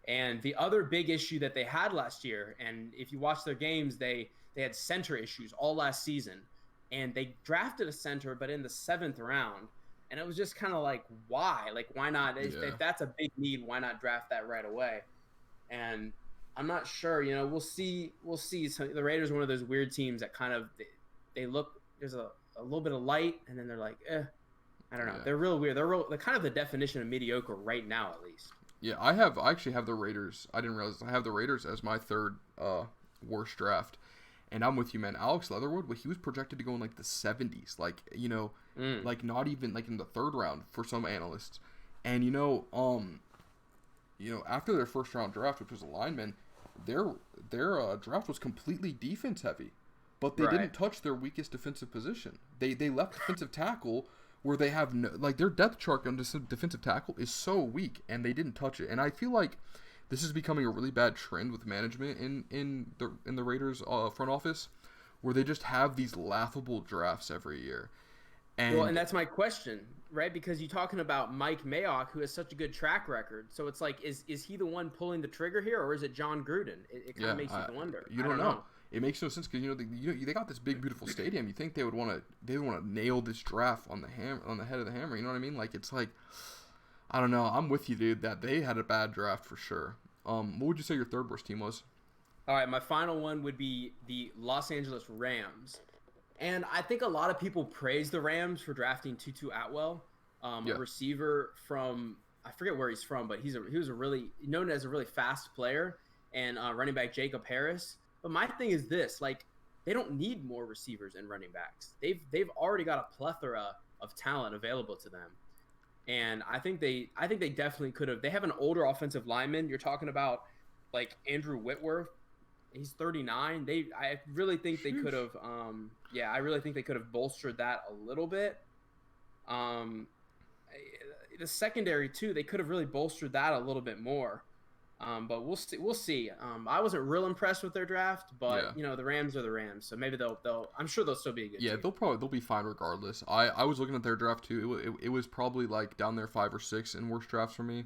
Speaker 2: And the other big issue that they had last year, and if you watch their games, they had center issues all last season. And they drafted a center, but in the 7th round. And it was just kind of why? Why not? If that's a big need, why not draft that right away? And I'm not sure. We'll see. So the Raiders are one of those weird teams that kind of they look. There's a little bit of light, and then they're like, I don't know. Yeah. They're real weird. They're kind of the definition of mediocre right now, at least.
Speaker 1: Yeah, I actually have the Raiders. I didn't realize I have the Raiders as my 3rd worst draft. And I'm with you, man. Alex Leatherwood, he was projected to go in like the 70s, like, like not even like in the third round for some analysts. And after their first round draft, which was a lineman, their draft was completely defense heavy, but they didn't touch their weakest defensive position. They left defensive tackle where they have their depth chart on defensive tackle is so weak, and they didn't touch it. And I feel like this is becoming a really bad trend with management in the Raiders front office, where they just have these laughable drafts every year.
Speaker 2: And that's my question, right? Because you're talking about Mike Mayock, who has such a good track record. So it's like, is he the one pulling the trigger here, or is it John Gruden? It kind of makes you wonder.
Speaker 1: You don't know. It makes no sense because they got this big beautiful stadium. You think they would want to nail this draft on the head of the hammer. You know what I mean? Like, it's like, I don't know. I'm with you, dude. That they had a bad draft for sure. What would you say your third worst team was?
Speaker 2: All right, my final one would be the Los Angeles Rams. And I think a lot of people praise the Rams for drafting Tutu Atwell, a receiver from, I forget where he's from, but he was a really known as a really fast player, and running back Jacob Harris. But my thing is this, like, they don't need more receivers and running backs. They've already got a plethora of talent available to them. And I think they definitely could have. They have an older offensive lineman. You're talking about like Andrew Whitworth. He's 39. I really think they could have. I really think they could have bolstered that a little bit. The secondary too. They could have really bolstered that a little bit more. But we'll see. We'll see. I wasn't real impressed with their draft, but the Rams are the Rams, so maybe they'll. I'm sure they'll still be a good team.
Speaker 1: They'll be fine regardless. I was looking at their draft too. It was probably like down there 5 or 6 in worst drafts for me.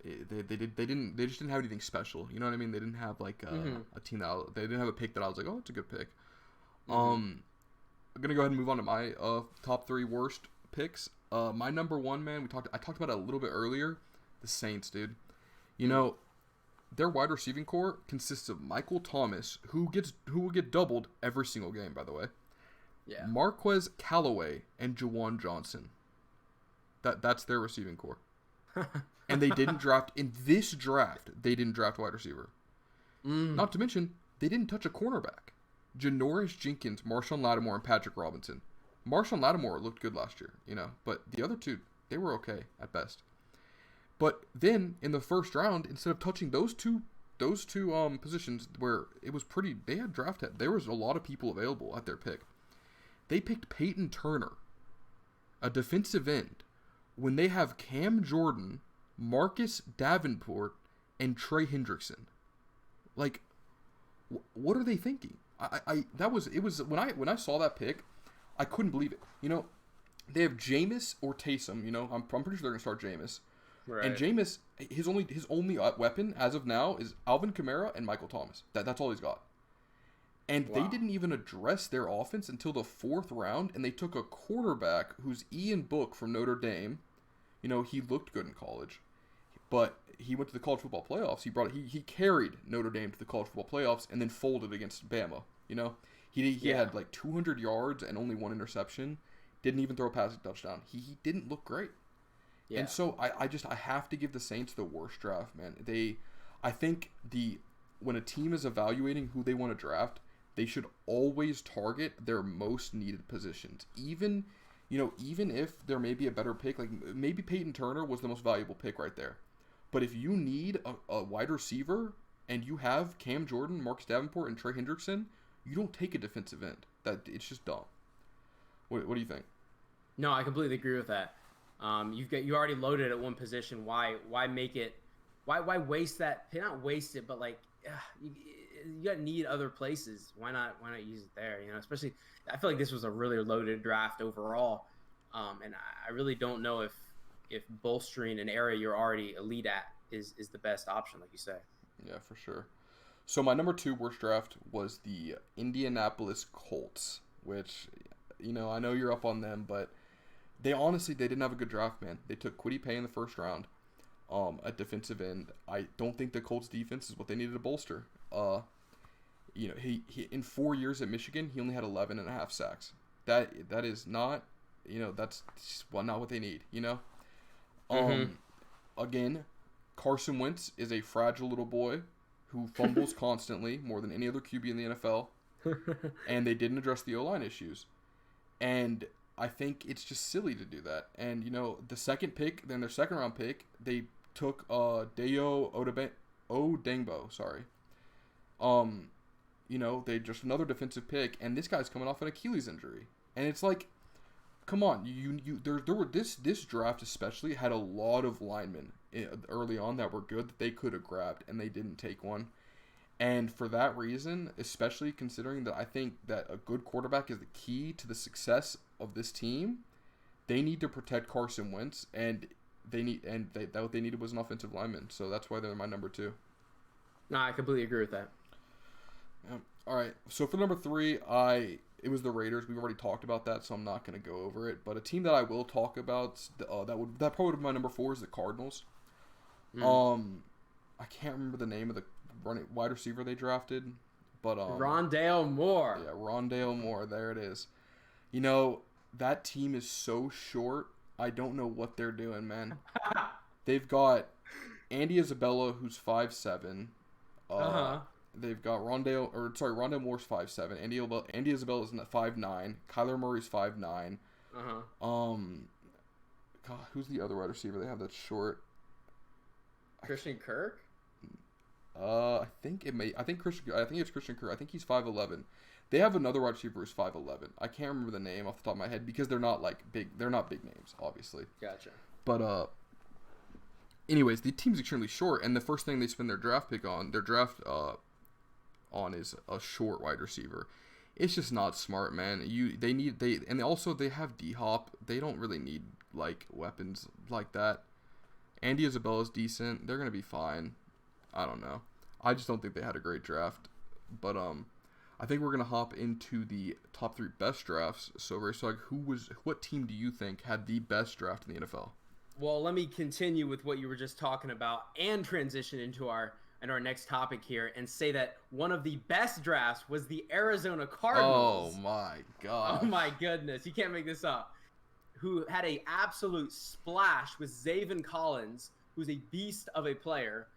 Speaker 1: They just didn't have anything special. You know what I mean? They didn't have like a team they didn't have a pick that I was like, oh, it's a good pick. I'm gonna go ahead and move on to my top 3 worst picks. My number 1, man, I talked about it a little bit earlier. The Saints, dude. Their wide receiving core consists of Michael Thomas, who will get doubled every single game, by the way.
Speaker 2: Yeah.
Speaker 1: Marquez Callaway and Juwan Johnson. That's their receiving core. And they didn't draft in this draft. They didn't draft wide receiver. Not to mention they didn't touch a cornerback. Janoris Jenkins, Marshawn Lattimore, and Patrick Robinson. Marshawn Lattimore looked good last year, but the other two, they were okay at best. But then in the first round, instead of touching those two positions where it was pretty, they had there was a lot of people available at their pick. They picked Peyton Turner, a defensive end, when they have Cam Jordan, Marcus Davenport, and Trey Hendrickson. Like, what are they thinking? When I saw that pick, I couldn't believe it. They have Jameis or Taysom. I'm pretty sure they're gonna start Jameis. Right. And Jameis, his only weapon as of now is Alvin Kamara and Michael Thomas. That's all he's got. And they didn't even address their offense until the 4th round, and they took a quarterback who's Ian Book from Notre Dame. He looked good in college, but he went to the college football playoffs. He carried Notre Dame to the college football playoffs and then folded against Bama. He had like 200 yards and only 1 interception. Didn't even throw a passing touchdown. He didn't look great. Yeah. And so I have to give the Saints the worst draft, man. I think when a team is evaluating who they want to draft, they should always target their most needed positions. Even if there may be a better pick, like maybe Peyton Turner was the most valuable pick right there. But if you need a wide receiver and you have Cam Jordan, Marcus Davenport, and Trey Hendrickson, you don't take a defensive end. It's just dumb. What do you think?
Speaker 2: No, I completely agree with that. You already loaded at one position. Why make it? Why waste that? Not waste it, but like you got need other places. Why not use it there? Especially I feel like this was a really loaded draft overall, and I really don't know if bolstering an area you're already elite at is the best option, like you say.
Speaker 1: Yeah, for sure. So my number 2 worst draft was the Indianapolis Colts, which I know you're up on them, but they didn't have a good draft, man. They took Kwity Paye in the first round, a defensive end. I don't think the Colts defense is what they needed to bolster. He in 4 years at Michigan, he only had 11.5 sacks. That is not, that's not what they need. Again, Carson Wentz is a fragile little boy who fumbles constantly, more than any other QB in the NFL, and they didn't address the O-line issues. And I think it's just silly to do that. And, the second pick, then their second round pick, they took Dayo Odengbo, sorry. They just another defensive pick, and this guy's coming off an Achilles injury. And it's like, come on, this draft especially had a lot of linemen early on that were good that they could have grabbed, and they didn't take one. And for that reason, especially considering that I think that a good quarterback is the key to the success of this team, they need to protect Carson Wentz, and what they needed was an offensive lineman. So that's why they're my number 2.
Speaker 2: No, I completely agree with that.
Speaker 1: Yeah. All right. So for number 3, it was the Raiders. We've already talked about that, so I'm not going to go over it. But a team that I will talk about that probably would be my number 4 is the Cardinals. I can't remember the name of the wide receiver they drafted, but
Speaker 2: Rondale Moore.
Speaker 1: Yeah, Rondale Moore. There it is. That team is so short. I don't know what they're doing, man. They've got Andy Isabella, who's 5'7". They've got Rondale Moore's 5'7". Andy Isabella's 5'9". Kyler Murray's 5'9". God, who's the other wide receiver they have that's short?
Speaker 2: Christian Kirk?
Speaker 1: I think it's Christian Kirk. I think he's 5'11". They have another wide receiver who's 5'11". I can't remember the name off the top of my head because they're not big. They're not big names, obviously.
Speaker 2: Gotcha.
Speaker 1: But anyways, the team's extremely short, and the first thing they spend their draft pick on, is a short wide receiver. It's just not smart, man. They have D-Hop. They don't really need weapons like that. Andy Isabella's decent. They're gonna be fine. I don't know. I just don't think they had a great draft. But I think we're gonna hop into the top 3 best drafts. So Raysog, what team do you think had the best draft in the NFL?
Speaker 2: Well, let me continue with what you were just talking about and transition into our next topic here and say that one of the best drafts was the Arizona Cardinals.
Speaker 1: Oh my god.
Speaker 2: Oh my goodness. You can't make this up. Who had a absolute splash with Zaven Collins, who's a beast of a player.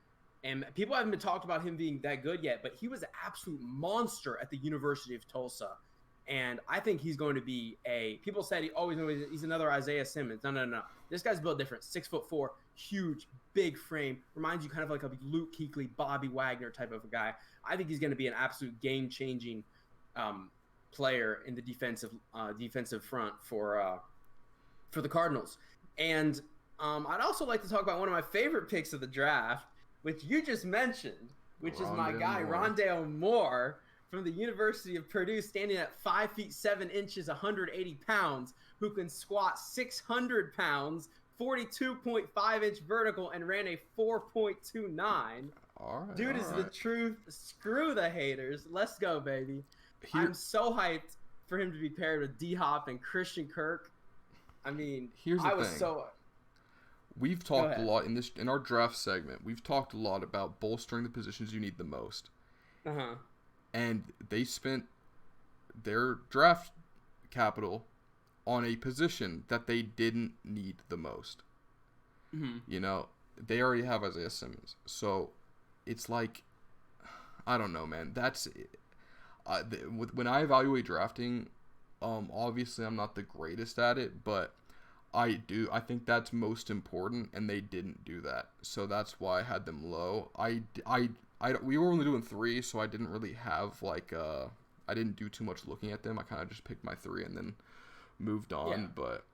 Speaker 2: And people haven't been talked about him being that good yet, but he was an absolute monster at the University of Tulsa. And I think he's going to be people said he's another Isaiah Simmons. No. This guy's built different. 6'4", huge, big frame. Reminds you kind of like a Luke Kuechly, Bobby Wagner type of a guy. I think he's going to be an absolute game-changing player in the defensive front for the Cardinals. And I'd also like to talk about one of my favorite picks of the draft, which you just mentioned, which is my guy, Rondale Moore, from the University of Purdue, standing at 5 feet 7 inches, 180 pounds, who can squat 600 pounds, 42.5-inch vertical, and ran a 4.29.
Speaker 1: All right,
Speaker 2: Dude is the truth. Screw the haters. Let's go, baby. I'm so hyped for him to be paired with D-Hop and Christian Kirk. I mean,
Speaker 1: we've talked a lot in our draft segment. We've talked a lot about bolstering the positions you need the most. And they spent their draft capital on a position that they didn't need the most. They already have Isaiah Simmons. So it's like, I don't know, man. That's when I evaluate drafting, obviously I'm not the greatest at it, but I think that's most important, and they didn't do that. So that's why I had them low. We were only doing 3, so I didn't really have I didn't do too much looking at them. I kind of just picked my 3 and then moved on. Yeah. But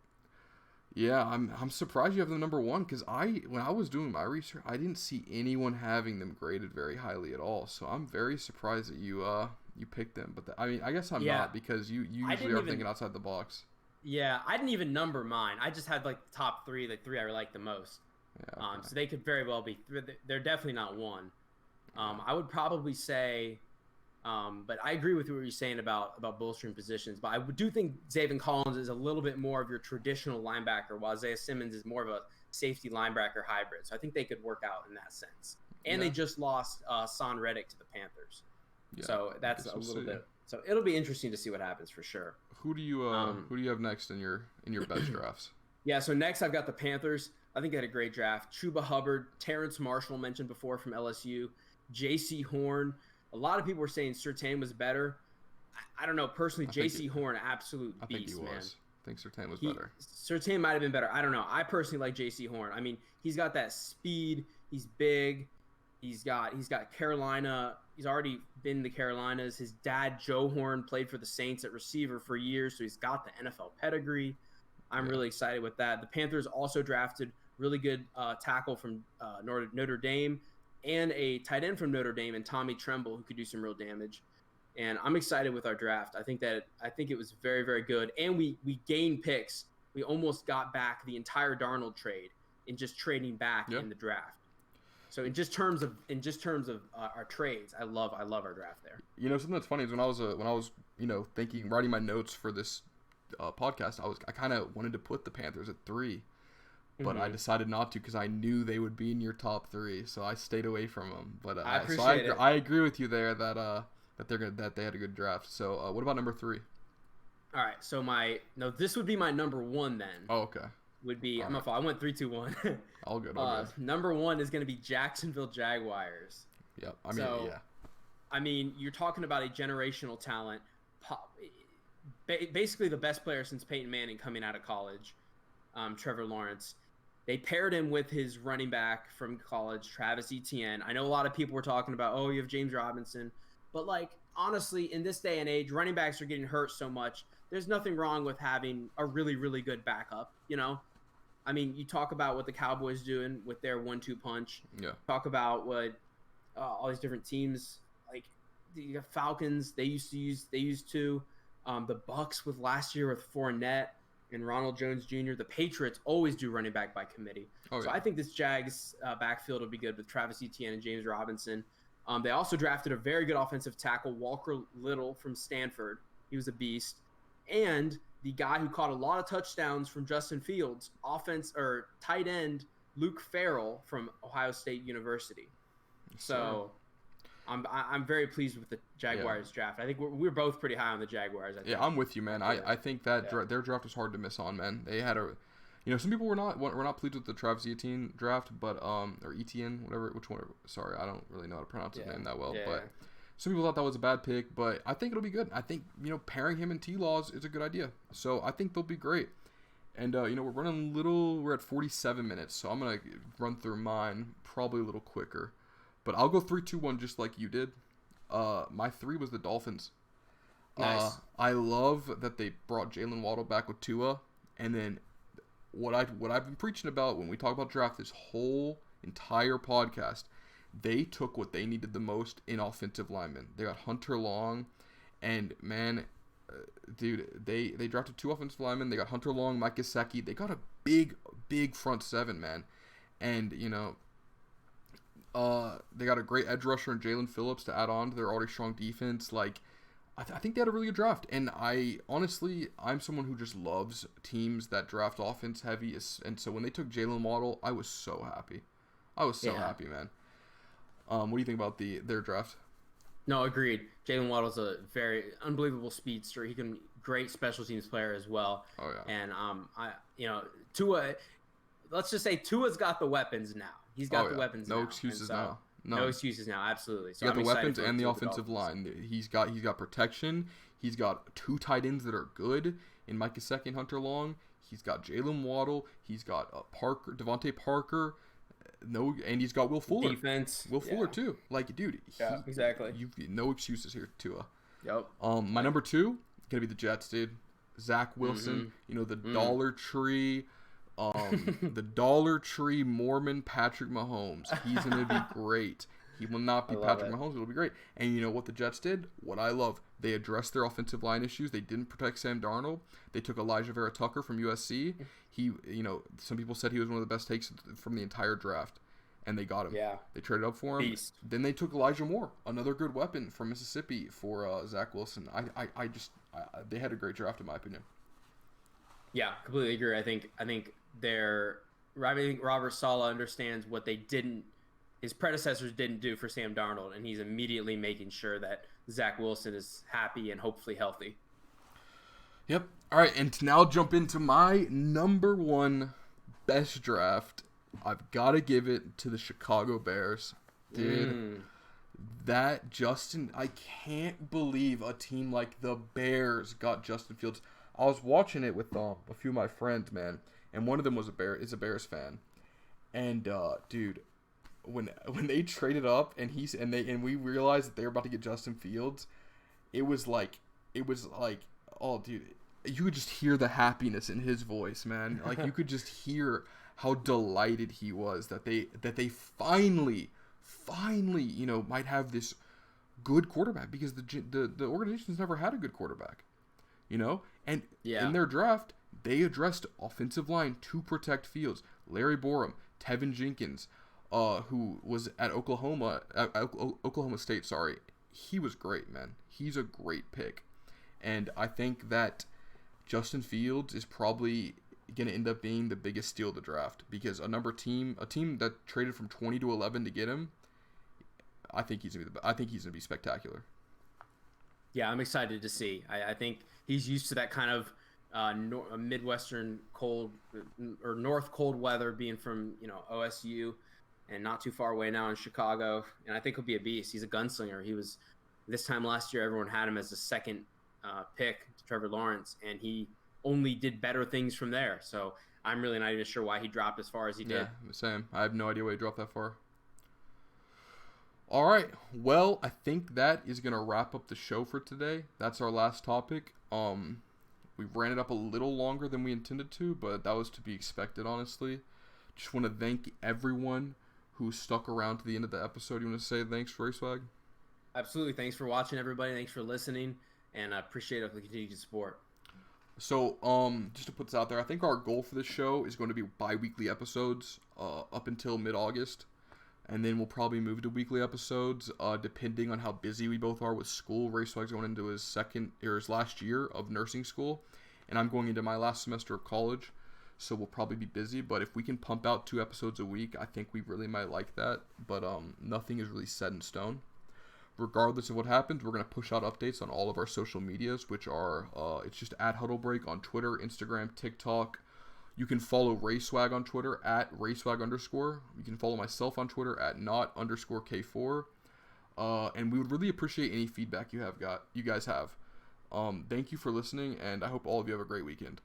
Speaker 1: yeah, I'm surprised you have them number 1, because when I was doing my research, I didn't see anyone having them graded very highly at all. So I'm very surprised that you picked them. But I guess I'm not, because you usually are thinking outside the box.
Speaker 2: Yeah, I didn't even number mine. I just had the top 3, the 3 I like the most.
Speaker 1: Yeah, okay.
Speaker 2: So they could very well be. They're definitely not 1. I would probably say, but I agree with what you're saying about bolstering positions. But I do think Zaven Collins is a little bit more of your traditional linebacker, while Isaiah Simmons is more of a safety linebacker hybrid. So I think they could work out in that sense. And they just lost Son Reddick to the Panthers. Yeah, so that's a little bit. So it'll be interesting to see what happens for sure.
Speaker 1: Who do you have next in your best drafts?
Speaker 2: Yeah, so next I've got the Panthers. I think they had a great draft. Chuba Hubbard, Terrence Marshall mentioned before from LSU. J.C. Horn. A lot of people were saying Surtain was better. I don't know. Personally, J.C. Horn, absolute beast,
Speaker 1: I think he was.
Speaker 2: man.
Speaker 1: I think Surtain was better.
Speaker 2: Surtain might have been better. I don't know. I personally like J.C. Horn. I mean, he's got that speed. He's big. He's got Carolina. He's already been in the Carolinas. His dad, Joe Horn, played for the Saints at receiver for years, so he's got the NFL pedigree. I'm really excited with that. The Panthers also drafted really good tackle from Notre Dame and a tight end from Notre Dame and Tommy Tremble, who could do some real damage. And I'm excited with our draft. I think it was very, very good. And we gained picks. We almost got back the entire Darnold trade in just trading back in the draft. So in just terms of our trades, I love our draft there.
Speaker 1: You know, something that's funny is when I was writing my notes for this podcast, I kind of wanted to put the Panthers at 3, but I decided not to because I knew they would be in your top 3, so I stayed away from them. But I agree with you there that they had a good draft. So what about number 3?
Speaker 2: All right, so this would be my number 1 then.
Speaker 1: Oh, okay.
Speaker 2: Would be I'm not I went 3, 2, 1.
Speaker 1: All good.
Speaker 2: Number 1 is going to be Jacksonville Jaguars.
Speaker 1: Yep.
Speaker 2: I mean, you're talking about a generational talent. Basically the best player since Peyton Manning coming out of college, Trevor Lawrence. They paired him with his running back from college, Travis Etienne. I know a lot of people were talking about, oh, you have James Robinson. But, honestly, in this day and age, running backs are getting hurt so much. There's nothing wrong with having a really, really good backup, you know? I mean, you talk about what the Cowboys doing with their 1-2 punch. Yeah. Talk about what all these different teams, like the Falcons, they used to. The Bucks with last year with Fournette and Ronald Jones Jr. The Patriots always do running back by committee. So I think this Jags backfield will be good with Travis Etienne and James Robinson. They also drafted a very good offensive tackle, Walker Little from Stanford. He was a beast. And the guy who caught a lot of touchdowns from Justin Fields, tight end Luke Farrell from Ohio State University. So I'm very pleased with the Jaguars draft. I think we're both pretty high on the Jaguars. I think.
Speaker 1: Yeah, I'm with you, man. I think that their draft was hard to miss on, man. They had some people were not pleased with the Travis Etienne draft, but or Etienne, which one? Sorry, I don't really know how to pronounce his name that well, but some people thought that was a bad pick, but I think it'll be good. I think pairing him and T-Law is a good idea. So I think they'll be great. And we're at 47 minutes, so I'm gonna run through mine probably a little quicker, but I'll go 3, 2, 1 just like you did. My 3 was the Dolphins.
Speaker 2: Nice.
Speaker 1: I love that they brought Jalen Waddle back with Tua, and then what I've been preaching about when we talk about draft this whole entire podcast, they took what they needed the most in offensive linemen. They got Hunter Long, and man, dude, they drafted 2 offensive linemen. They got Hunter Long, Mike Gesicki. They got a big front 7, man, and they got a great edge rusher in Jalen Phillips to add on to their already strong defense. I think they had a really good draft, and I'm someone who just loves teams that draft offense heavy, and so when they took Jalen Waddle, I was so happy. Happy, man. What do you think about their draft?
Speaker 2: No, agreed. Jalen Waddle's a very unbelievable speedster. He can great special teams player as well.
Speaker 1: Oh yeah.
Speaker 2: And Tua. Let's just say Tua's got the weapons now. He's got the weapons now.
Speaker 1: No excuses now.
Speaker 2: No excuses now, absolutely. So
Speaker 1: he got the weapons and the offensive line. He's got protection. He's got 2 tight ends that are good in Mike Gesicki and Hunter Long. He's got Jalen Waddle. He's got Devontae Parker. And he's got Will Fuller.
Speaker 2: Defense.
Speaker 1: Will Fuller too. Dude.
Speaker 2: Exactly.
Speaker 1: You've no excuses here, Tua.
Speaker 2: Yep.
Speaker 1: My number 2 gonna be the Jets, dude. Zach Wilson. The Dollar Tree. The Dollar Tree Mormon Patrick Mahomes. He's going to be great. He will not be Patrick Mahomes. It'll be great. And you know what the Jets did? What I love. They addressed their offensive line issues. They didn't protect Sam Darnold. They took Elijah Vera Tucker from USC. He, some people said he was one of the best takes from the entire draft. And they got him.
Speaker 2: Yeah.
Speaker 1: They traded up for him.
Speaker 2: Beast.
Speaker 1: Then they took Elijah Moore, another good weapon from Mississippi for Zach Wilson. They had a great draft in my opinion.
Speaker 2: Yeah, completely agree. I think Robert Saleh understands what his predecessors didn't do for Sam Darnold, and he's immediately making sure that Zach Wilson is happy and hopefully healthy.
Speaker 1: Yep. All right, and to now jump into my number 1 best draft. I've got to give it to the Chicago Bears. Dude, That Justin, I can't believe a team like the Bears got Justin Fields. I was watching it with a few of my friends, man, and one of them was a Bears fan. And dude, when they traded up and we realized that they were about to get Justin Fields, it was like, oh dude, you could just hear the happiness in his voice, man. Like you could just hear how delighted he was that they finally, might have this good quarterback, because the organization's never had a good quarterback, and in their draft they addressed offensive line to protect Fields. Larry Borum, Tevin Jenkins, who was at Oklahoma State, sorry, he was great, man. He's a great pick, and I think that Justin Fields is probably going to end up being the biggest steal of the draft, because a team that traded from 20 to 11 to get him, I think he's gonna be spectacular.
Speaker 2: Yeah, I'm excited to see. I think he's used to that kind of Midwestern cold or North cold weather, being from OSU and not too far away now in Chicago. And I think he'll be a beast. He's a gunslinger. He was, this time last year, everyone had him as the second pick to Trevor Lawrence, and he only did better things from there. So I'm really not even sure why he dropped as far as he did.
Speaker 1: Yeah, same. I have no idea why he dropped that far. All right, well, I think that is going to wrap up the show for today. That's our last topic. We ran it up a little longer than we intended to, but that was to be expected, honestly. Just want to thank everyone who stuck around to the end of the episode. You want to say thanks, Racewag?
Speaker 2: Absolutely. Thanks for watching, everybody. Thanks for listening, and I appreciate the continued support.
Speaker 1: So, just to put this out there, I think our goal for this show is going to be bi-weekly episodes up until mid-August. And then we'll probably move to weekly episodes, depending on how busy we both are with school. Racewag's going into his last year of nursing school, and I'm going into my last semester of college, so we'll probably be busy. But if we can pump out 2 episodes a week, I think we really might like that. But nothing is really set in stone. Regardless of what happens, we're going to push out updates on all of our social medias, which are it's just @HuddleBreak on Twitter, Instagram, TikTok. You can follow Racewag on Twitter @Racewag_. You can follow myself on Twitter @not_K4. And we would really appreciate any feedback you guys have. Thank you for listening, and I hope all of you have a great weekend.